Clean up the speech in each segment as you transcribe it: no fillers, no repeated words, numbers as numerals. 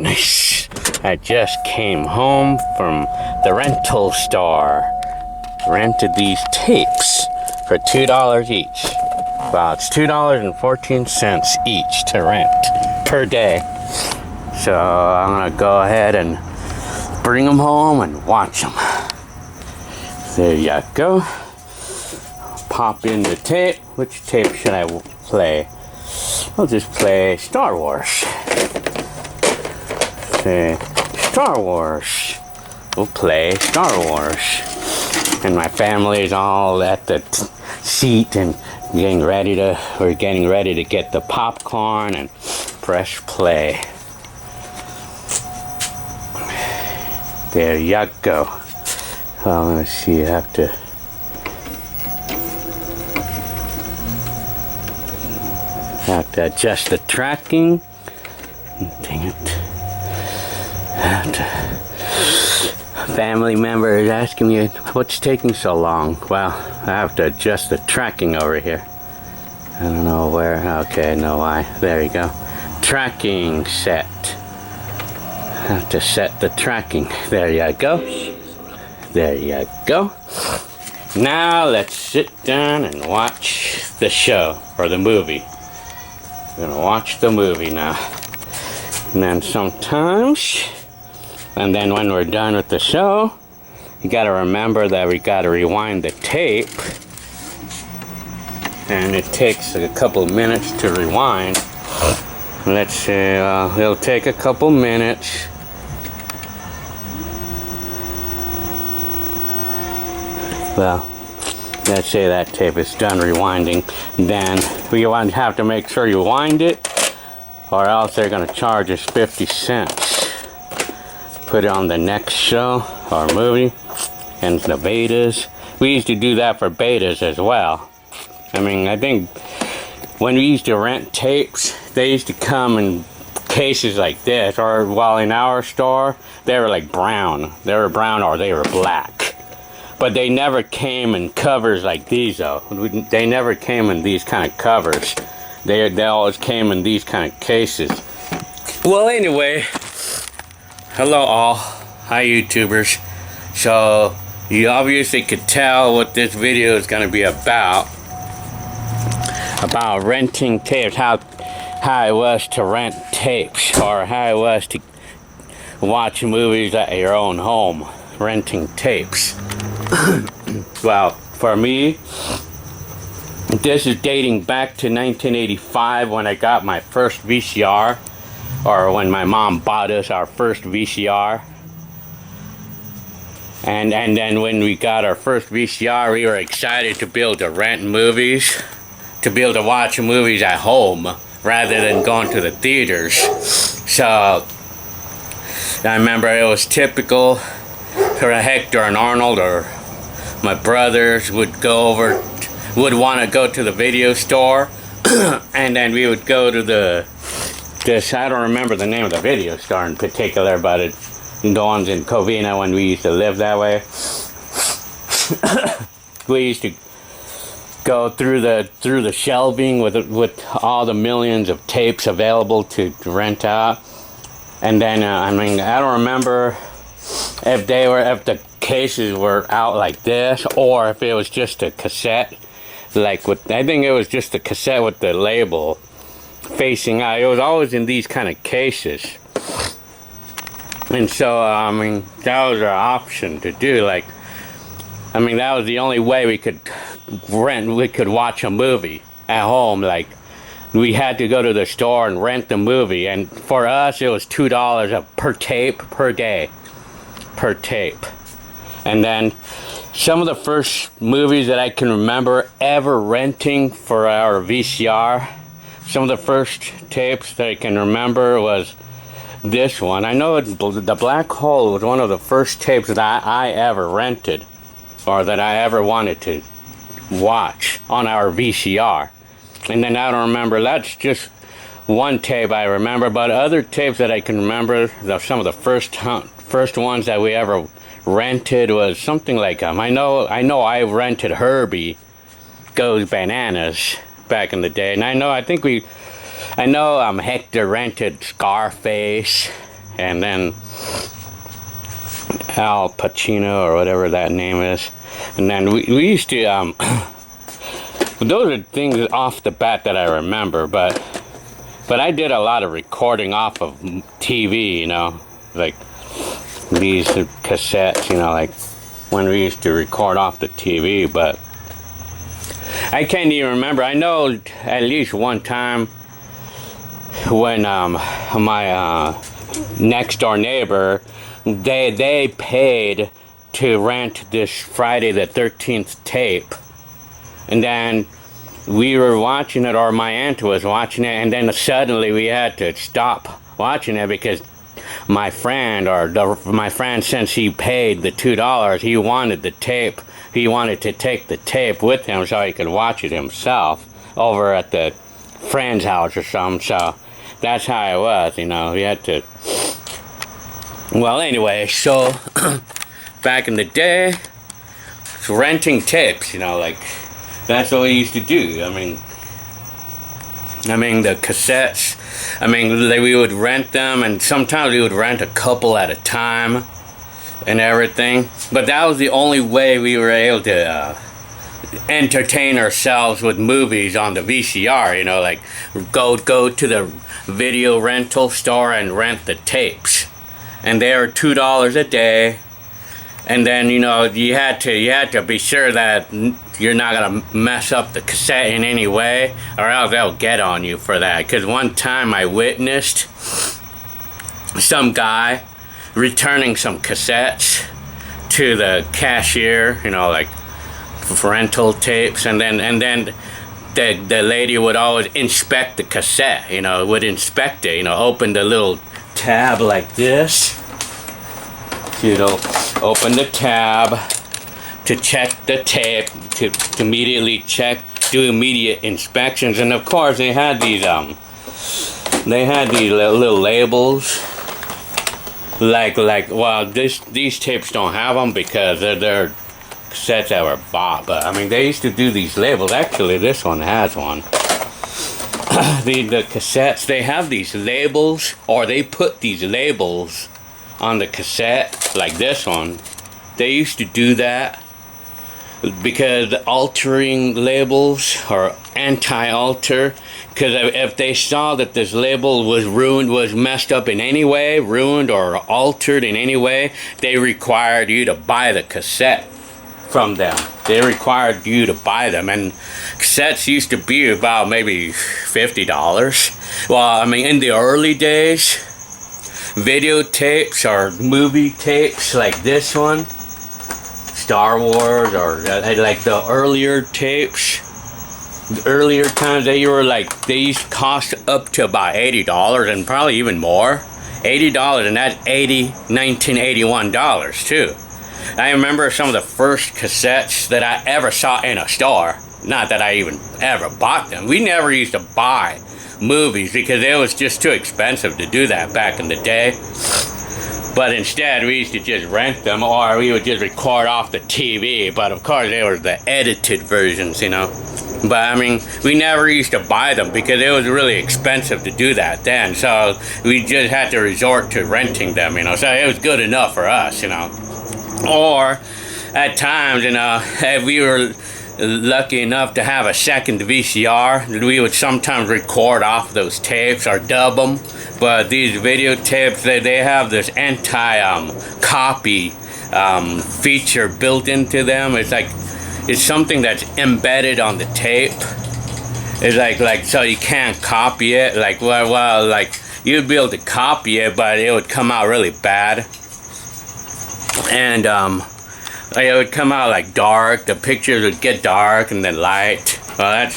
morning. I just came home from the rental store. Rented these tapes for $2 each. Well, it's $2.14 each to rent per day. So I'm gonna go ahead and bring them home and watch them. There you go. Pop in the tape. Which tape should I play? I'll just play Star Wars. Say Star Wars. We'll play Star Wars. And my family's all at the seat and we're getting ready to get the popcorn and press play. There you go. Well, let's see, I have to adjust the tracking. Dang it. Family member is asking me what's taking so long. Well, I have to adjust the tracking over here. I don't know where. Okay, I know why. There you go. Tracking set. I have to set the tracking. There you go. There you go. Now let's sit down and watch the show or the movie. We're gonna watch the movie now. And then sometimes, and then when we're done with the show, you gotta remember that we gotta rewind the tape. And it takes a couple minutes to rewind. Let's say it'll take a couple minutes. Well, let's say that tape is done rewinding. Then we have to make sure you wind it, or else they're gonna charge us 50 cents. Put it on the next show or movie. And the betas. We used to do that for betas as well. I mean, I think when we used to rent tapes, they used to come in cases like this, or while in our store, they were like brown. They were brown or they were black. But they never came in covers like these though. They never came in these kind of covers. They always came in these kind of cases. Well, anyway, hello all. Hi YouTubers. So, you obviously could tell what this video is going to be about renting tapes, how it was to rent tapes, or how it was to watch movies at your own home, renting tapes. Well, for me, this is dating back to 1985 when I got my first VCR, or when my mom bought us our first VCR. And then when we got our first VCR, we were excited to be able to rent movies, to be able to watch movies at home rather than going to the theaters. So I remember it was typical for Hector and Arnold or my brothers would want to go to the video store, and then we would go to this, I don't remember the name of the video store in particular, but the ones in Covina when we used to live that way. We used to go through the shelving with all the millions of tapes available to rent out. And then I mean, I don't remember if the cases were out like this, or if it was just a cassette, I think it was just a cassette with the label facing out. It was always in these kind of cases. And so, I mean, that was our option to do. Like, I mean, that was the only way we could watch a movie at home. Like, we had to go to the store and rent the movie. And for us, it was $2 per tape per day. Per tape. And then some of the first movies that I can remember ever renting for our VCR, some of the first tapes that I can remember was this one. I know The Black Hole was one of the first tapes that I ever rented, or that I ever wanted to watch on our VCR. And then I don't remember, that's just one tape I remember, but other tapes that I can remember, some of the first ones that we ever rented was something like I know I rented Herbie Goes Bananas back in the day, and I know Hector rented Scarface, and then Al Pacino or whatever that name is. And then we used to, those are things off the bat that I remember, but I did a lot of recording off of TV, you know, like these cassettes, you know, like when we used to record off the TV, but I can't even remember. I know at least one time when my next door neighbor, they paid to rent this Friday the 13th tape, and then we were watching it, or my aunt was watching it, and then suddenly we had to stop watching it because my friend, since he paid the $2, he wanted the tape. He wanted to take the tape with him so he could watch it himself over at the friend's house or something. So that's how it was, you know. We had to. Well, anyway, so back in the day, renting tapes, you know, like that's what we used to do. I mean, the cassettes. I mean, we would rent them, and sometimes we would rent a couple at a time and everything. But that was the only way we were able to entertain ourselves with movies on the VCR. You know, like go to the video rental store and rent the tapes, and they were $2 a day. And then, you know, you had to be sure that you're not gonna mess up the cassette in any way, or else they'll get on you for that. Because one time I witnessed some guy returning some cassettes to the cashier, you know, like for rental tapes, and then the lady would always inspect the cassette, you know, would inspect it, you know, open the little tab like this. You know, open the tab to check the tape, to immediately check, do immediate inspections, and of course they had these little labels, like well, these tapes don't have them because they're cassettes that were bought, but I mean they used to do these labels. Actually, this one has one. The cassettes, they have these labels, or they put these labels on the cassette, like this one. They used to do that because altering labels, or anti-alter, because if they saw that this label was ruined, was messed up in any way, ruined or altered in any way, they required you to buy the cassette from them. They required you to buy them, and cassettes used to be about maybe $50. Well, I mean, in the early days, videotapes or movie tapes like this one, Star Wars, or like the earlier tapes, the earlier times, they used to cost up to about $80, and probably even more. $80, and that's $1981 too. I remember some of the first cassettes that I ever saw in a store. Not that I even ever bought them. We never used to buy movies because it was just too expensive to do that back in the day. But instead, we used to just rent them, or we would just record off the TV. But of course, they were the edited versions, you know. But I mean, we never used to buy them because it was really expensive to do that then. So we just had to resort to renting them, you know. So it was good enough for us, you know. Or at times, you know, if we were lucky enough to have a second VCR, we would sometimes record off those tapes or dub them. But these videotapes, they have this anti-copy feature built into them. It's something that's embedded on the tape. It's like so you can't copy it. Like well, like you'd be able to copy it, but it would come out really bad. And it would come out like dark. The pictures would get dark and then light. Well,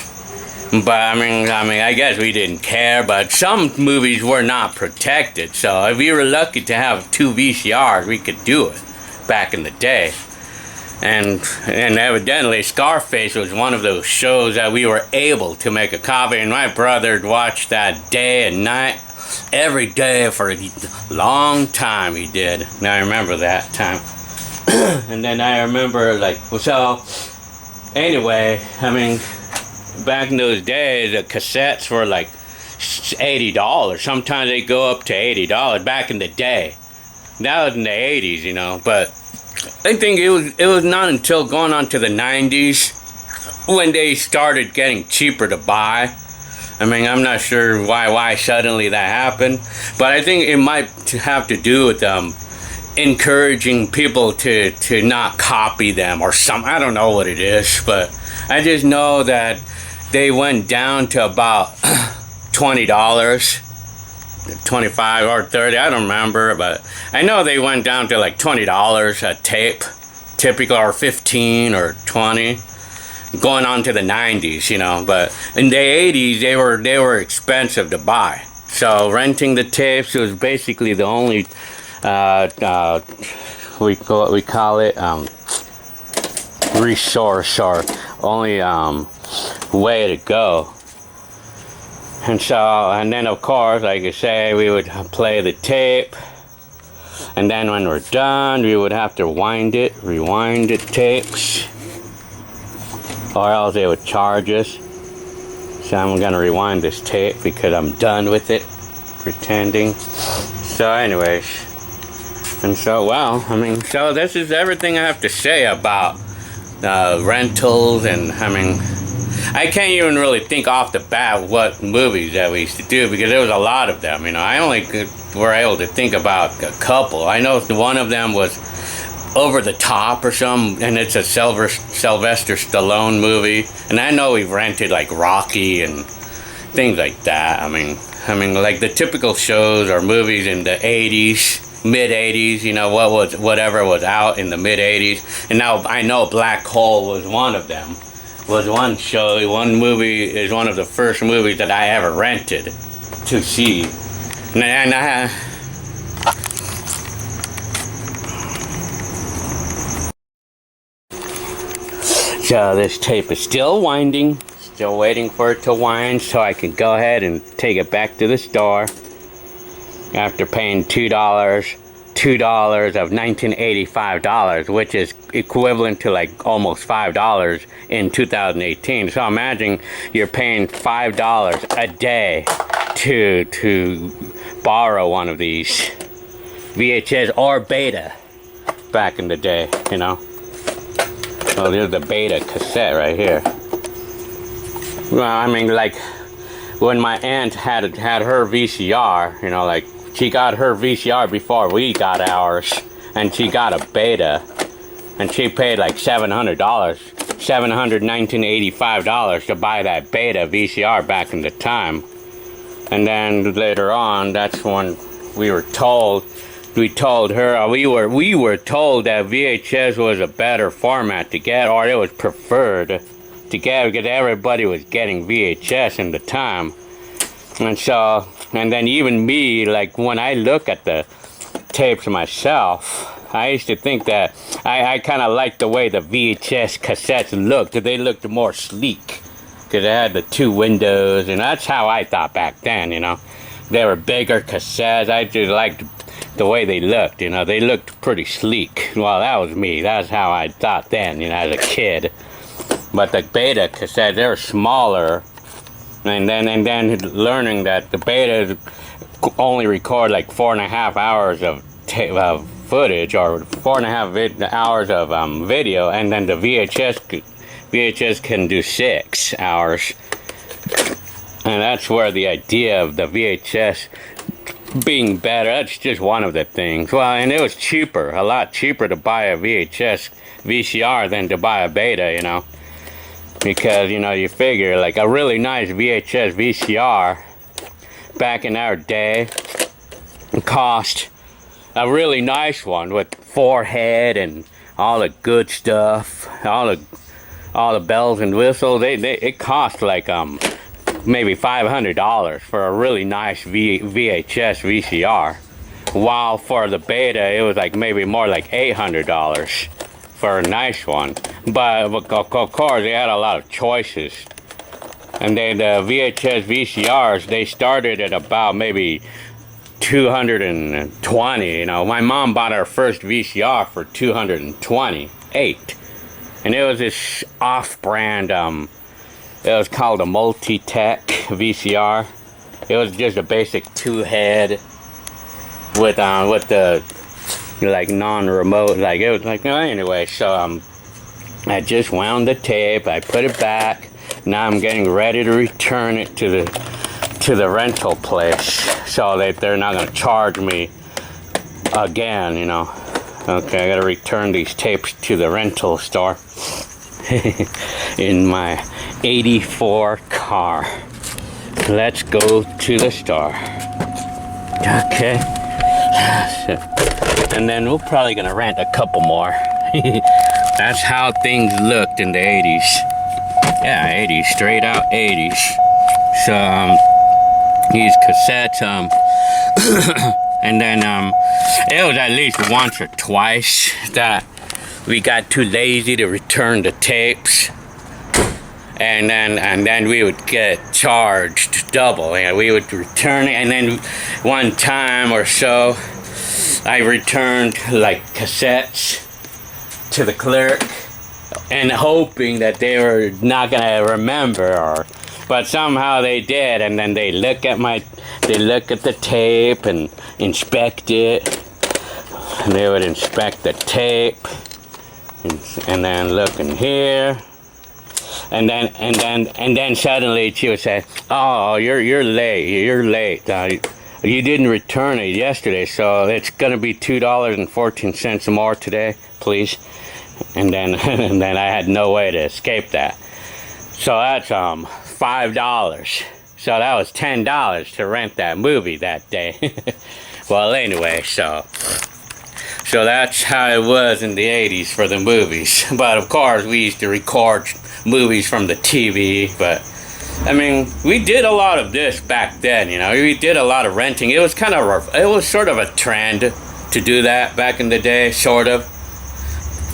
but I mean, I guess we didn't care. But some movies were not protected. So if we were lucky to have 2 VCRs, we could do it back in the day. And evidently, Scarface was one of those shows that we were able to make a copy. And my brother watched that day and night, every day for a long time. He did. And I remember that time. And then I remember, like, so anyway, I mean, back in those days, the cassettes were like $80. Sometimes they go up to $80 back in the day. That was in the 80s, you know. But I think it was not until going on to the 90s when they started getting cheaper to buy. I mean, I'm not sure why suddenly that happened, but I think it might have to do with encouraging people to not copy them or something. I don't know what it is, but I just know that they went down to about $20, $25 or $30. I don't remember, but I know they went down to like $20 a tape, typical, or $15 or $20. Going on to the 90s, you know, but in the 80s they were expensive to buy. So renting the tapes was basically the only we call it resource, or only way to go. And then of course, like I say, we would play the tape, and then when we're done, we would have to rewind the tapes, or else they would charge us. So I'm gonna rewind this tape because I'm done with it, pretending. So anyways, and so, well, I mean, so this is everything I have to say about rentals. And I mean, I can't even really think off the bat what movies that we used to do, because there was a lot of them, you know. I only were able to think about a couple. I know one of them was Over the Top or something, and it's a Sylvester Stallone movie. And I know we've rented like Rocky and things like that. I mean like the typical shows or movies in the 80s, mid 80s, you know, whatever was out in the mid 80s. And now I know Black Hole was one of them. Was one show, one movie is one of the first movies that I ever rented to see. And so this tape is still winding, still waiting for it to wind so I can go ahead and take it back to the store after paying $2 of $1985, which is equivalent to like almost $5 in 2018. So imagine you're paying $5 a day to borrow one of these VHS or Beta back in the day, you know. Oh, there's the Beta cassette right here. Well, I mean, like when my aunt had her VCR, you know, like she got her VCR before we got ours, and she got a Beta, and she paid like $1985 to buy that Beta VCR back in the time. And then later on, that's when we were told that VHS was a better format to get, or it was preferred to get, because everybody was getting VHS in the time. And so, and then even me, like when I look at the tapes myself, I used to think that I kind of liked the way the VHS cassettes looked. They looked more sleek because they had the two windows, and that's how I thought back then, you know. They were bigger cassettes. I just liked the way they looked, you know. They looked pretty sleek. Well, that was me. That's how I thought then, you know, as a kid. But the Beta cassettes, they were smaller. And then learning that the Beta only record like 4.5 hours of footage, or 4.5 hours of video, and then the VHS can do 6 hours. And that's where the idea of the VHS being better, that's just one of the things. Well, and it was cheaper, a lot cheaper to buy a VCR than to buy a Beta, you know. Because, you know, you figure like a really nice VCR back in our day cost, a really nice one with forehead and all the good stuff, all the bells and whistles, it cost like maybe $500 for a really nice VHS VCR, while for the Beta it was like maybe more like $800 for a nice one. But of course they had a lot of choices, and then the VHS VCRs, they started at about maybe $220. You know, my mom bought her first VCR for $228, and it was this off-brand. It was called a Multi-Tech VCR, It was just a basic 2-head with the like non-remote, like it was like, anyway. So I just wound the tape. I put it back. Now I'm getting ready to return it to the rental place, so that they're not going to charge me again, you know. Okay, I got to return these tapes to the rental store in my 84 car. Let's go to the store. Okay. And then we're probably going to rent a couple more. That's how things looked in the 80s. Yeah, 80s, straight out 80s. So, these cassettes, and then, it was at least once or twice that we got too lazy to return the tapes. And then we would get charged double. And we would return it, and then one time or so, I returned like cassettes to the clerk, and hoping that they were not gonna remember, but somehow they did. And then they look at the tape and inspect it. And they would inspect the tape, and then look in here. And then suddenly she would say, "Oh, you're late. You didn't return it yesterday, so it's gonna be $2.14 more today, please." And then I had no way to escape that. So that's $5. So that was $10 to rent that movie that day. Well, anyway, so that's how it was in the 80s for the movies. But of course, we used to record movies from the TV. But I mean, we did a lot of this back then, you know. We did a lot of renting. It was sort of a trend to do that back in the day, sort of.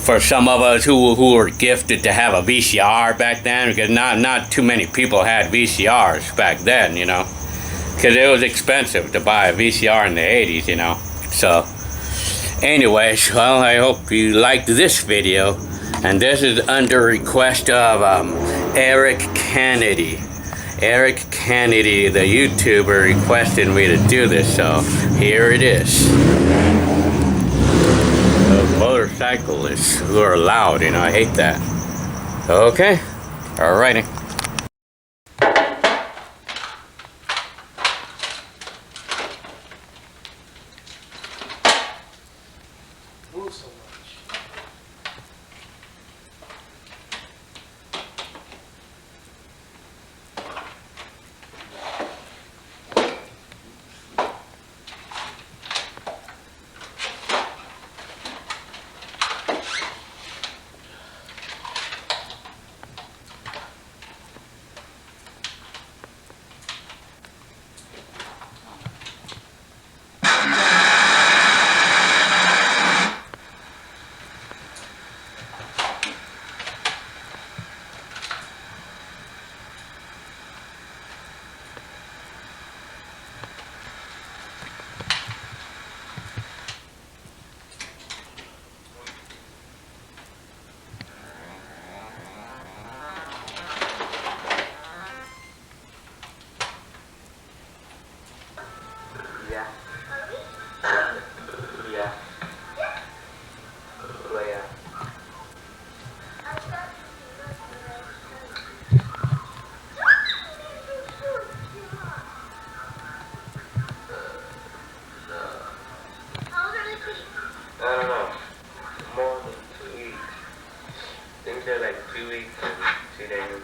For some of us who were gifted to have a VCR back then, because not too many people had VCRs back then, you know. Because it was expensive to buy a VCR in the 80s, you know. So, anyways, well, I hope you liked this video. And this is under request of Erik Kennedy. Erik Kennedy, the YouTuber, requested me to do this, so here it is. Those motorcyclists who are loud, you know, I hate that. Okay, alrighty. Move so much. Yeah. Yeah. Leia. I don't know. More than 2 weeks. I think they're like 2 weeks and 2 days.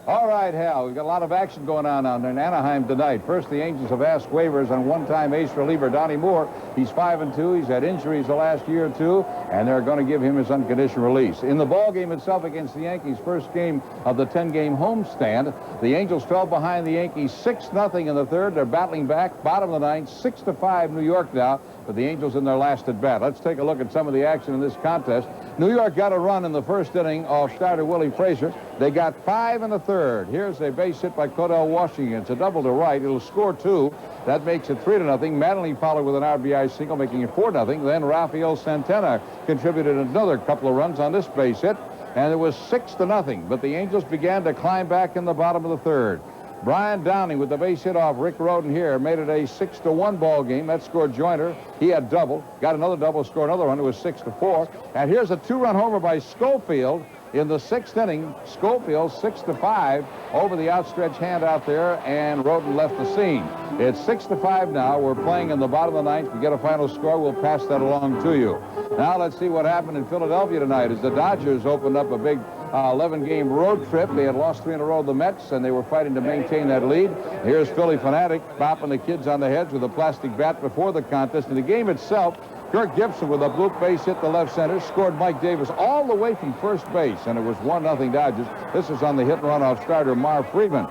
All right, Hal, we've got a lot of action going on down there in Anaheim tonight. First, the Angels have asked waivers on one-time ace reliever Donnie Moore. He's 5-2. He's had injuries the last year or two, and they're going to give him his unconditional release. In the ball game itself against the Yankees, first game of the 10-game homestand, the Angels fell behind the Yankees 6-0 in the third. They're battling back, bottom of the ninth, 6-5 New York now, but the Angels in their last at bat. Let's take a look at some of the action in this contest. New York got a run in the first inning off starter Willie Frazier. They got 5 in the third. Here's a base hit by Cordell Washington. It's a double to right. It'll score 2. That makes it 3-0. Mattingly followed with an RBI single, making it 4-0. Then Rafael Santana contributed another couple of runs on this base hit. and it was 6-0. But the Angels began to climb back in the bottom of the third. Brian Downing with the base hit off Rick Roden here made it a 6-1 ball game. That scored Joyner. He had double, got another double, scored another one. It was 6-4. And here's a 2-run homer by Schofield in the 6th inning. Schofield 6-5 over the outstretched hand out there, and Roden left the scene. It's 6-5 now. We're playing in the bottom of the ninth. We get a final score, we'll pass that along to you. Now let's see what happened in Philadelphia tonight as the Dodgers opened up a big 11-game road trip. They had lost 3 in a row to the Mets, and they were fighting to maintain that lead. Here's Philly Fanatic bopping the kids on the heads with a plastic bat before the contest. In the game itself, Kirk Gibson with a bloop base hit to left center, scored Mike Davis all the way from first base, and it was 1-0 Dodgers. This is on the hit and run off starter Marv Friedman.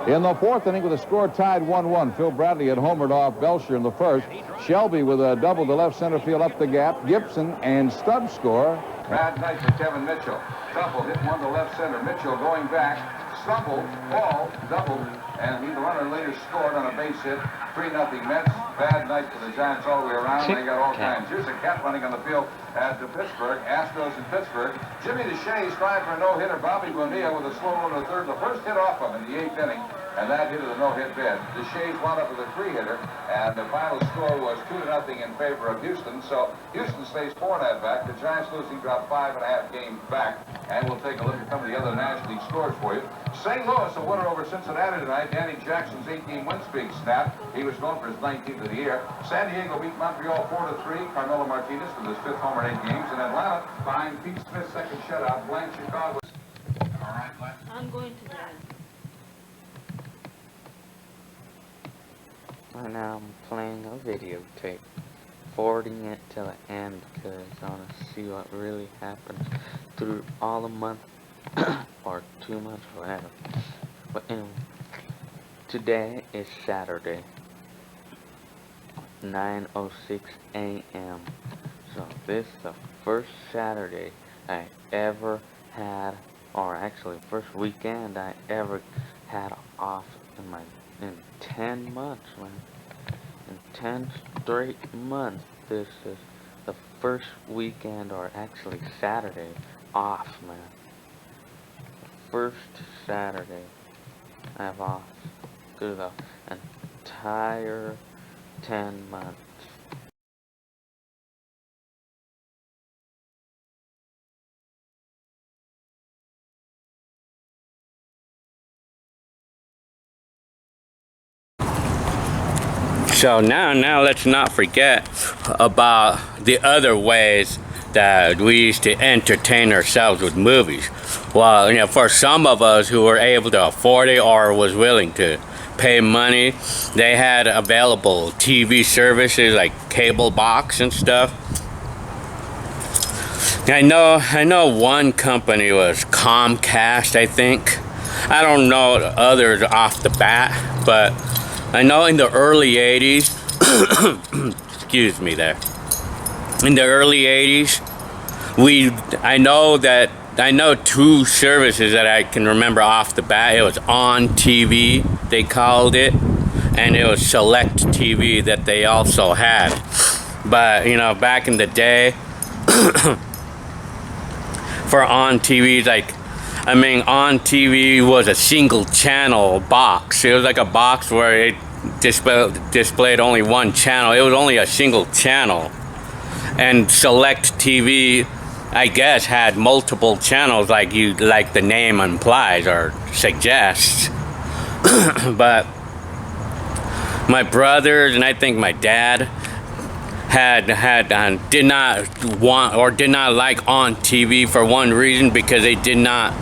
In the 4th inning with a score tied 1-1, Phil Bradley had homered off Belcher in the 1st. Shelby with a double to left center field up the gap. Gibson and Stubbs score. Bad night for Kevin Mitchell. Double hit one to left center. Mitchell going back. Stumbled, ball, doubled, and the runner later scored on a base hit. 3-0 Mets. Bad night for the Giants all the way around. They got all kinds. Here's a cat running on the field at Pittsburgh. Astros in Pittsburgh. Jimmy DeShays trying for a no-hitter. Bobby Bonilla with a slow one to the third. The first hit off him in the 8th inning, and that hit is a no-hit bid. DeShays wound up with a 3-hitter, and the final score was 2-0 in favor of Houston. So Houston stays 4 in that back. The Giants losing drop 5.5 games back, and we'll take a look at some of the other National League scores for you. St. Louis, a winner over Cincinnati tonight. Danny Jackson's 18 win streak snapped. He was going for his 19th of the year. San Diego beat Montreal 4-3. Carmelo Martinez with his 5th homer in 8 games. And Atlanta behind Pete Smith's 2nd shutout. Blank Chicago. All right, Glenn. I'm going to bed. Right now I'm playing a videotape, forwarding it to the end because I want to see what really happens through all the month or 2 months or whatever. But anyway, today is Saturday, 9:06 a.m. So this is the first Saturday I ever had, or actually first weekend I ever had off in 10 months, man. In 10 straight months, this is the first weekend, or actually Saturday, off, man. First Saturday I have off through the entire 10 months. So now let's not forget about the other ways that we used to entertain ourselves with movies. Well, you know, for some of us who were able to afford it or was willing to pay money, they had available TV services like cable box and stuff. I know one company was Comcast, I think. I don't know others off the bat, but I know in the early 80s, excuse me there, in the early 80s, I know 2 services that I can remember off the bat. It was ONTV, they called it, and it was SelecTV that they also had. But, you know, back in the day, for ONTV, ONTV was a single channel box. It was like a box where it displayed only one channel. It was only a single channel. And SelecTV, I guess, had multiple channels like the name implies or suggests. But my brothers and I think my dad did not want or did not like ONTV for one reason, because they did not.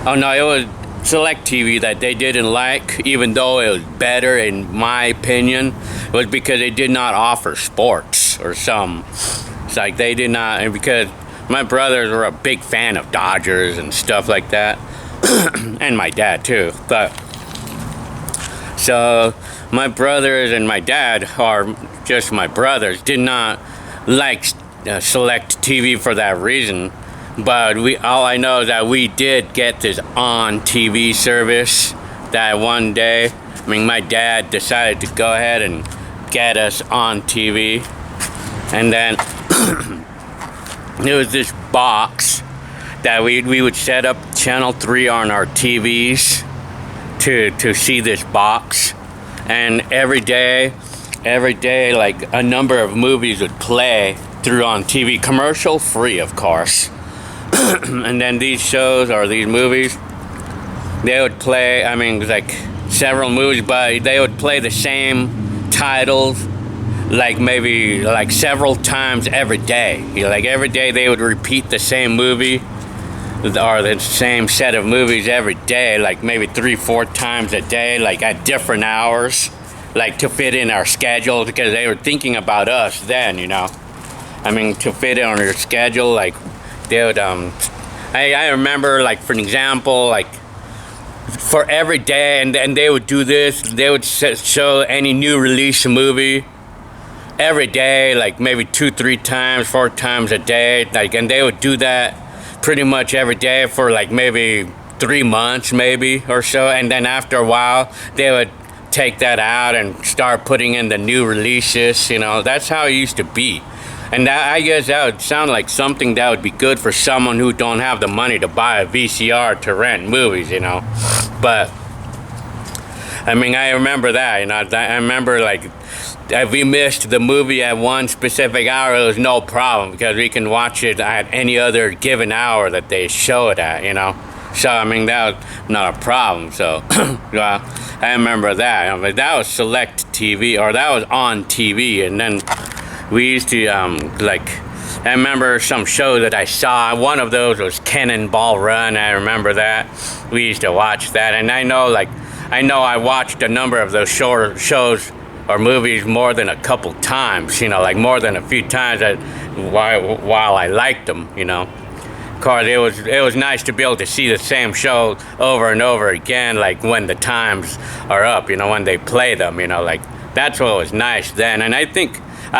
Oh no, it was SelecTV that they didn't like, even though it was better in my opinion. It was because they did not offer sports or some. It's like they did not, and because my brothers were a big fan of Dodgers and stuff like that, and my dad too. But so my brothers and my dad, or just my brothers, did not like SelecTV for that reason. But all I know is that we did get this ONTV service that one day, my dad decided to go ahead and get us ONTV. And then it was this box that we would set up channel 3 on our TVs to see this box, and every day like a number of movies would play through on TV, commercial free of course. And then these shows or these movies, they would play, I mean, like several movies, but they would play the same titles like maybe like several times every day. Like every day they would repeat the same movie or the same set of movies every day, like maybe 3-4 times a day, like at different hours, like to fit in our schedule, because they were thinking about us then, you know. I mean, to fit in on their schedule, like they would, I remember, like for an example, like for every day, and they would do this, they would show any new release movie every day, like maybe 2-3 times, 4 times a day, like, and they would do that pretty much every day for like maybe 3 months maybe or so, and then after a while they would take that out and start putting in the new releases, you know. That's how it used to be. And that, I guess that would sound like something that would be good for someone who don't have the money to buy a VCR to rent movies, you know. But I mean, I remember that, you know. I remember like if we missed the movie at one specific hour, it was no problem because we can watch it at any other given hour that they show it at, you know. So I mean, that was not a problem. So well, I remember that. I mean, that was Select TV, or that was on TV, and then we used to like, I remember some show that I saw. One of those was Cannonball Run. I remember that. We used to watch that, and I know I watched a number of those shows or movies more than a couple times, you know, like more than a few times while I liked them, you know. Of course, it was nice to be able to see the same show over and over again, like when the times are up, you know, when they play them, you know, like that's what was nice then. And I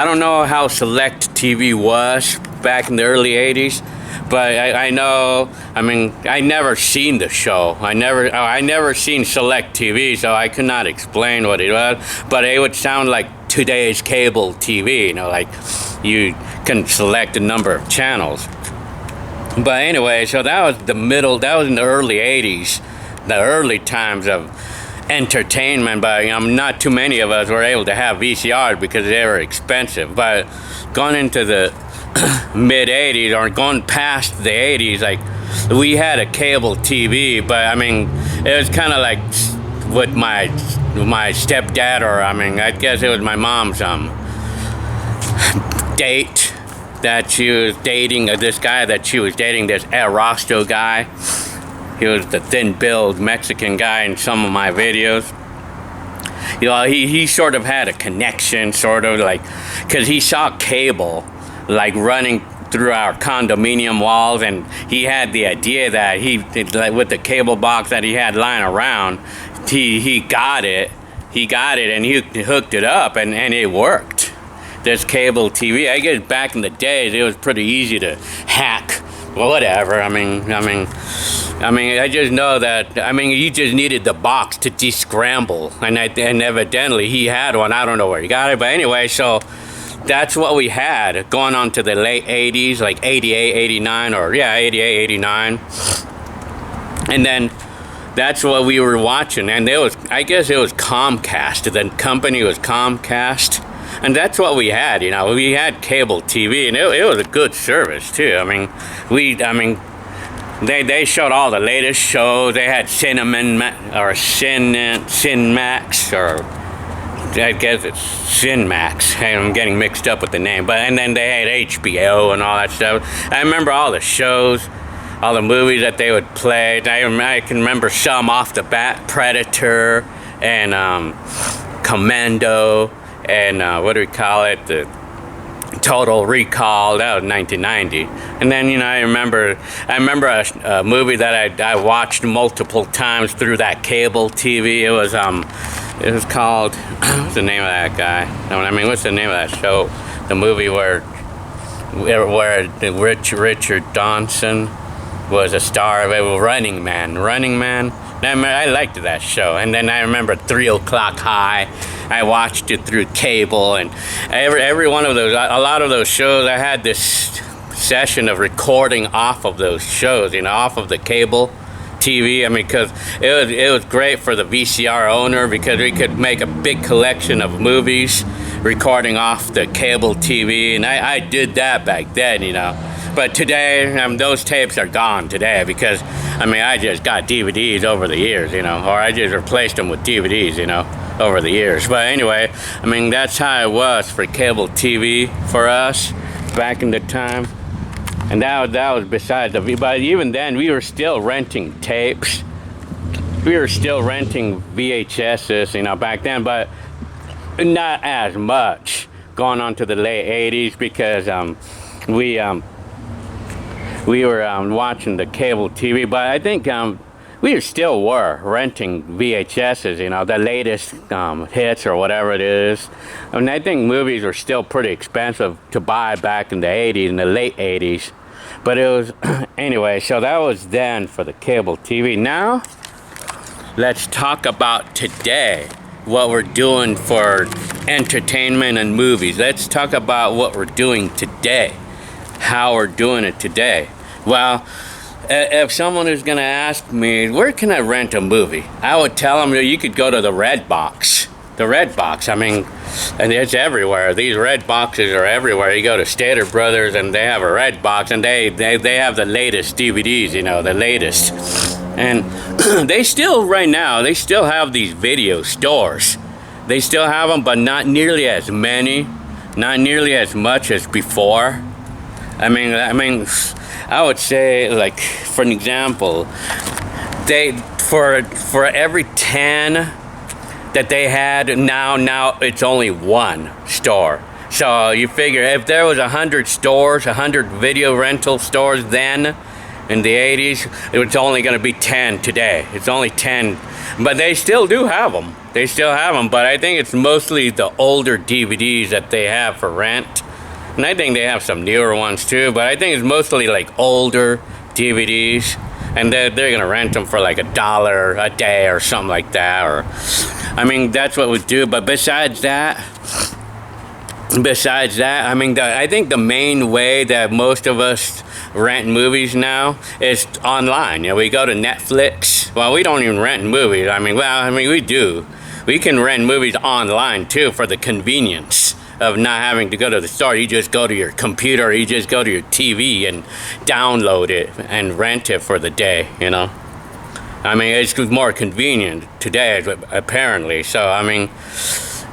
don't know how Select TV was back in the early 80s, but I know, I mean, I never seen the show. I never seen Select TV, so I could not explain what it was, but it would sound like today's cable TV, you know, like you can select a number of channels. But anyway, so that was in the early 80s, the early times of entertainment, but you know, not too many of us were able to have VCRs because they were expensive. But going into the mid 80s or going past the 80s, like we had a cable TV, but I mean, it was kind of like with my stepdad, or I mean, I guess it was my mom's date that she was dating, this guy that she was dating, this El Rostro guy. He was the thin-billed Mexican guy in some of my videos. You know, he sort of had a connection, sort of like, because he saw cable like running through our condominium walls, and he had the idea that with the cable box that he had lying around, he got it and he hooked it up, and it worked. This cable TV, I guess back in the days it was pretty easy to hack. Well, whatever. I mean, I just know that. I mean, you just needed the box to descramble, and evidently he had one. I don't know where he got it, but anyway, so that's what we had going on to the late 80s, like 88, 89, or yeah, 88, 89, and then that's what we were watching. And I guess it was Comcast. The company was Comcast. And that's what we had, you know. We had cable TV, and it was a good service too. I mean, they showed all the latest shows. They had Cinemax, or I guess it's Cinemax. I'm getting mixed up with the name. And then they had HBO and all that stuff. I remember all the shows, all the movies that they would play. I can remember some off the bat: Predator and Commando. And what do we call it? The Total Recall. That was 1990. And then, you know, I remember a movie that I watched multiple times through that cable TV. It was called, what's the name of that guy? I mean, what's the name of that show? The movie where Richard Dawson was a star of it. Running Man. I liked that show. And then I remember 3 O'Clock High. I watched it through cable, and every one of those, a lot of those shows, I had this session of recording off of those shows, you know, off of the cable TV. I mean, because it was great for the VCR owner, because we could make a big collection of movies recording off the cable TV, and I did that back then, you know. But today, those tapes are gone today, because I mean, I just got DVDs over the years, you know, or I just replaced them with DVDs, you know, over the years. But anyway, I mean, that's how it was for cable TV for us back in the time. And that was besides the, but even then we were still renting tapes. We were still renting VHSs, you know, back then, but not as much going on to the late 80s, because we were watching the cable TV, but I think we still were renting VHSs, you know, the latest hits or whatever it is. I mean, I think movies were still pretty expensive to buy back in the 80s, in the late 80s. But it was, anyway, so that was then for the cable TV. Now, let's talk about today, what we're doing for entertainment and movies. Let's talk about what we're doing today, how we're doing it today. Well, if someone is going to ask me, where can I rent a movie? I would tell them, you could go to the Red Box. The Red Box, I mean, and it's everywhere. These Red Boxes are everywhere. You go to Stater Brothers and they have a Red Box, and they have the latest DVDs, you know, the latest. And they still, right now, they still have these video stores. They still have them, but not nearly as many, not nearly as much as before. I mean, I would say, like, for an example, they for every 10 that they had, now it's only one store. So you figure if there was 100 stores, 100 video rental stores then in the 80s, it's only going to be 10 today. It's only 10, but they still do have them. They still have them, but I think it's mostly the older DVDs that they have for rent. And I think they have some newer ones too, but I think it's mostly like older DVDs, and they're going to rent them for like $1 a day or something like that. Or, I mean, that's what we do. But besides that, I mean, I think the main way that most of us rent movies now is online. You know, we go to Netflix. Well, we don't even rent movies. I mean, we do. We can rent movies online too, for the convenience of not having to go to the store. You just go to your computer, or you just go to your TV and download it and rent it for the day, you know. I mean, it's more convenient today, apparently. So, I mean,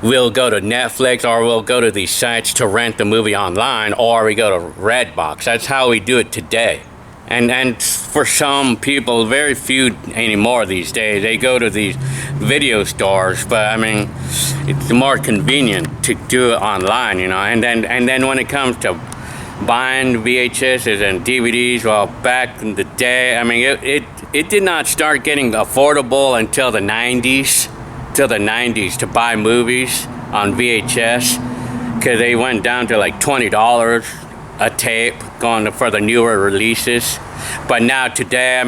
we'll go to Netflix, or we'll go to these sites to rent the movie online, or we go to Redbox. That's how we do it today. And for some people, very few anymore these days, they go to these video stores, but I mean, it's more convenient to do it online, you know. And then when it comes to buying VHSs and DVDs, well, back in the day, I mean, it did not start getting affordable until the 90s, to buy movies on VHS, because they went down to like $20 a tape going for the newer releases. But now today,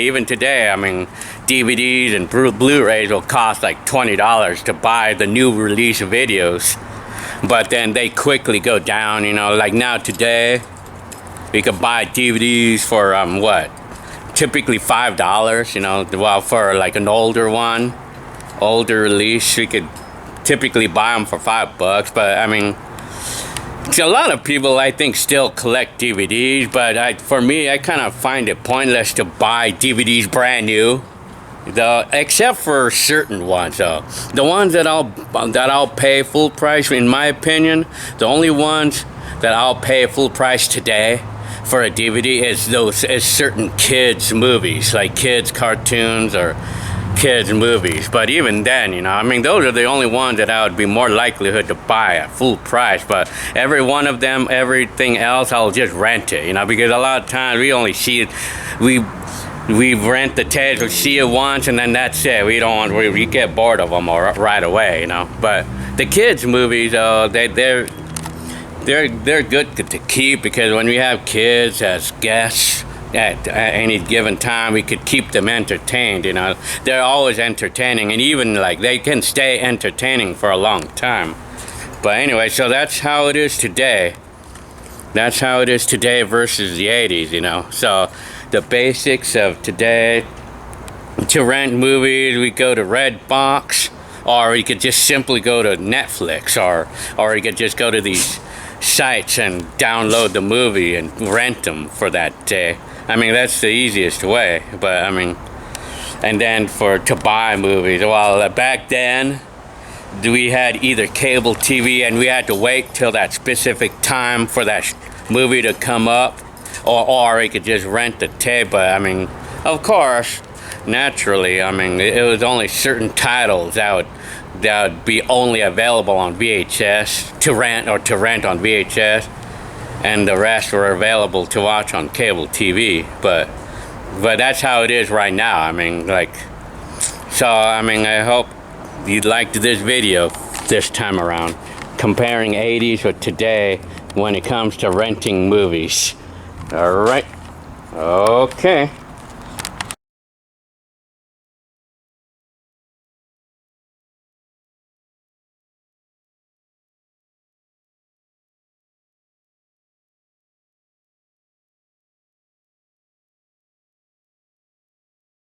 even today, I mean, DVDs and Blu-rays will cost like $20 to buy the new release videos. But then they quickly go down, you know, like now today, we could buy DVDs for, typically $5, you know. Well, for like an older release, we could typically buy them for $5, but I mean, a lot of people, I think, still collect DVDs, but for me, I kind of find it pointless to buy DVDs brand new, except for certain ones. The ones that I'll pay full price, in my opinion, the only ones that I'll pay full price today for a DVD is certain kids movies, like kids cartoons or kids movies. But even then, you know, I mean, those are the only ones that I would be more likelihood to buy at full price. But every one of them, everything else, I'll just rent it, you know, because a lot of times we only see it, we rent the tapes, we see it once, and then that's it. We get bored of them right away, you know. But the kids movies, they're good to keep, because when we have kids as guests at any given time, we could keep them entertained, you know. They're always entertaining, and even like they can stay entertaining for a long time. But anyway, so that's how it is today. That's how it is today versus the 80s, you know. So the basics of today, to rent movies, we go to Redbox, or you could just simply go to Netflix, or you could just go to these sites and download the movie and rent them for that day. I mean, that's the easiest way. But I mean, and then to buy movies, well, back then we had either cable TV and we had to wait till that specific time for that movie to come up, or you could just rent the tape. But I mean, of course, naturally, I mean, it was only certain titles that would be only available on VHS to rent on VHS, and the rest were available to watch on cable TV. But that's how it is right now. I mean, like, so I mean, I hope you liked this video this time around, comparing 80s with today when it comes to renting movies. All right. Okay.